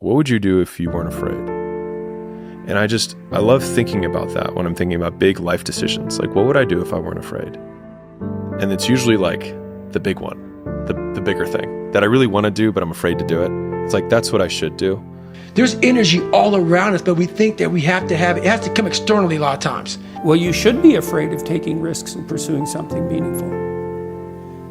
what would you do if you weren't afraid? And I love thinking about that when I'm thinking about big life decisions. Like, what would I do if I weren't afraid? And it's usually like the big one, the bigger thing that I really want to do, but I'm afraid to do it. It's like, that's what I should do. There's energy all around us, but we think that we have to have it. It has to come externally a lot of times. Well, you should be afraid of taking risks and pursuing something meaningful.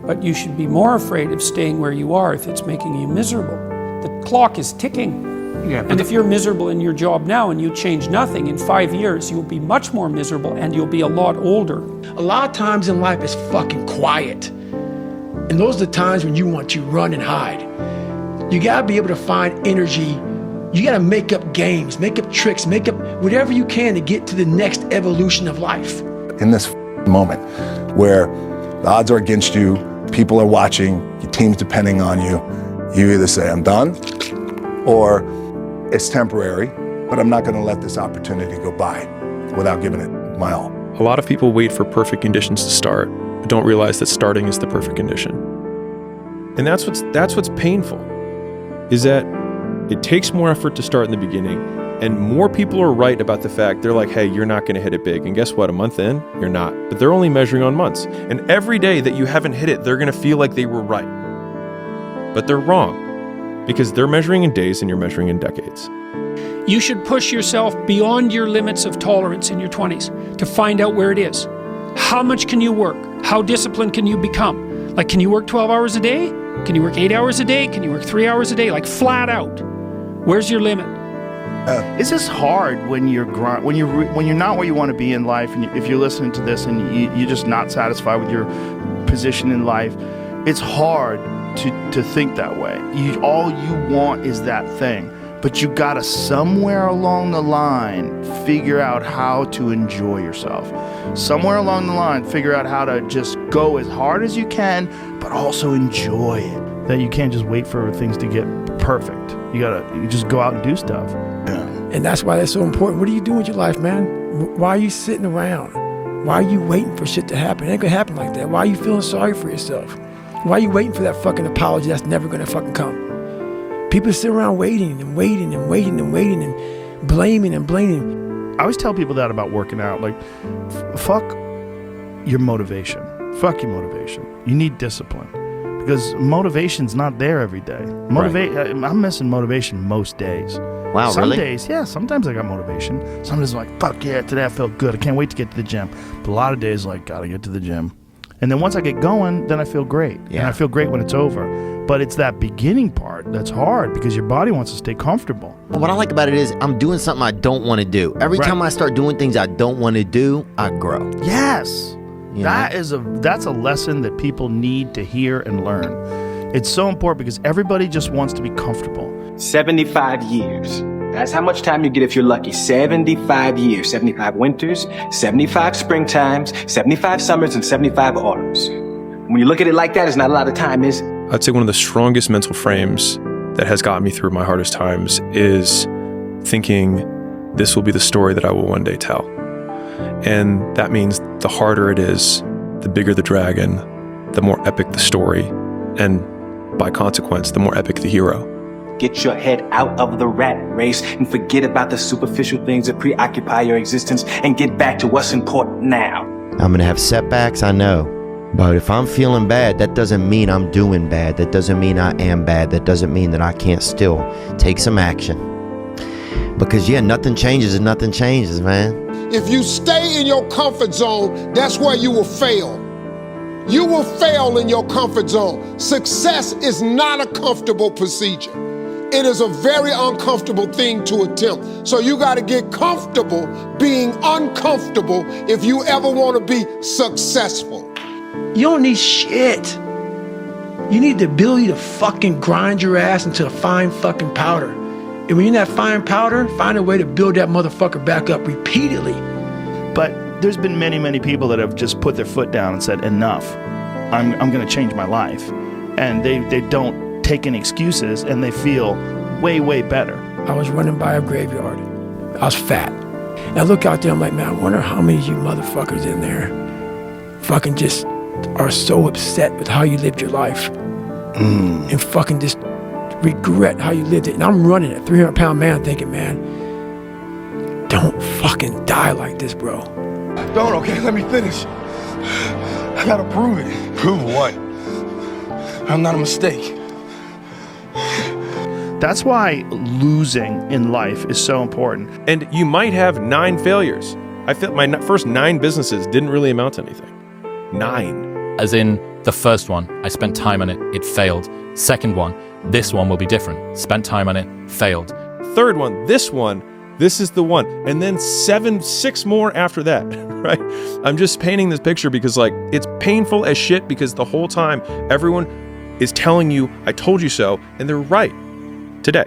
But you should be more afraid of staying where you are if it's making you miserable. The clock is ticking. Yeah, and if you're miserable in your job now and you change nothing, in 5 years, you'll be much more miserable and you'll be a lot older. A lot of times in life it's fucking quiet. And those are the times when you want to run and hide. You gotta be able to find energy. You gotta make up games, make up tricks, make up whatever you can to get to the next evolution of life. In this moment where the odds are against you, people are watching, your team's depending on you, you either say, I'm done, or it's temporary, but I'm not gonna let this opportunity go by without giving it my all. A lot of people wait for perfect conditions to start, but don't realize that starting is the perfect condition. And that's what's painful, is that it takes more effort to start in the beginning, and more people are right about the fact, they're like, hey, you're not gonna hit it big. And guess what, a month in, you're not. But they're only measuring on months. And every day that you haven't hit it, they're gonna feel like they were right. But they're wrong, because they're measuring in days and you're measuring in decades. You should push yourself beyond your limits of tolerance in your 20s to find out where it is. How much can you work? How disciplined can you become? Like, can you work 12 hours a day? Can you work 8 hours a day? Can you work 3 hours a day? Like, flat out. Where's your limit? It's just hard when you're when you're not where you want to be in life, and if you're listening to this and you're just not satisfied with your position in life. It's hard to think that way. All you want is that thing, but you gotta somewhere along the line figure out how to enjoy yourself. Somewhere along the line, figure out how to just go as hard as you can, but also enjoy it. That you can't just wait for things to get perfect. You just go out and do stuff. Yeah. And that's why that's so important. What are you doing with your life, man? Why are you sitting around? Why are you waiting for shit to happen? It ain't gonna happen like that. Why are you feeling sorry for yourself? Why are you waiting for that fucking apology that's never gonna fucking come? People sit around waiting and waiting and waiting and waiting and blaming and blaming. I always tell people that about working out. Like, fuck your motivation. Fuck your motivation. You need discipline. Because motivation's not there every day. I'm missing motivation most days. Wow, Some really? days, yeah, sometimes I got motivation. Some days I'm like, fuck yeah, today I felt good. I can't wait to get to the gym. But a lot of days, like, gotta get to the gym. And then once I get going, then I feel great. Yeah. And I feel great when it's over. But it's that beginning part that's hard because your body wants to stay comfortable. What I like about it is I'm doing something I don't want to do. Every time I start doing things I don't want to do, I grow. Yes. You That's a lesson that people need to hear and learn. It's so important because everybody just wants to be comfortable. 75 years. That's how much time you get if you're lucky. 75 years, 75 winters, 75 springtimes, 75 summers, and 75 autumns. When you look at it like that, it's not a lot of time, is it? I'd say one of the strongest mental frames that has gotten me through my hardest times is thinking this will be the story that I will one day tell. And that means the harder it is, the bigger the dragon, the more epic the story, and by consequence, the more epic the hero. Get your head out of the rat race and forget about the superficial things that preoccupy your existence and get back to what's important now. I'm gonna have setbacks, I know. But if I'm feeling bad, that doesn't mean I'm doing bad. That doesn't mean I am bad. That doesn't mean that I can't still take some action. Because yeah, nothing changes and nothing changes, man. If you stay in your comfort zone, that's where you will fail. You will fail in your comfort zone. Success is not a comfortable procedure. It is a very uncomfortable thing to attempt. So you got to get comfortable being uncomfortable if you ever want to be successful. You don't need shit. You need the ability to fucking grind your ass into a fine fucking powder. And when you're in that fine powder, find a way to build that motherfucker back up repeatedly. But there's been many, many people that have just put their foot down and said, enough. I'm going to change my life. And they don't take any excuses and they feel way, way better. I was running by a graveyard. I was fat. And I look out there, I'm like, man, I wonder how many of you motherfuckers in there fucking just are so upset with how you lived your life. And fucking just regret how you lived it. And I'm running a 300-pound man thinking, man, don't fucking die like this, bro. Don't, okay, let me finish. I gotta prove it. Prove what? I'm not a mistake. That's why losing in life is so important. And you might have 9 failures. I feel my first 9 businesses didn't really amount to anything. 9. As in, the first one, I spent time on it, it failed. Second one, this one will be different. Spent time on it, failed. Third one, this is the one. And then 6 more after that, right? I'm just painting this picture because like, it's painful as shit because the whole time everyone is telling you, I told you so, and they're right today.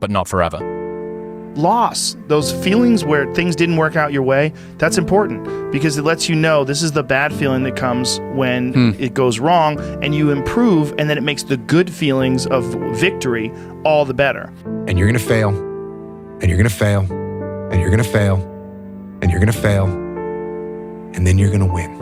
But not forever. Loss, those feelings where things didn't work out your way, that's important because it lets you know this is the bad feeling that comes when it goes wrong, and you improve, and then it makes the good feelings of victory all the better. And you're gonna fail, and you're gonna fail, and you're gonna fail, and you're gonna fail, and then you're gonna win.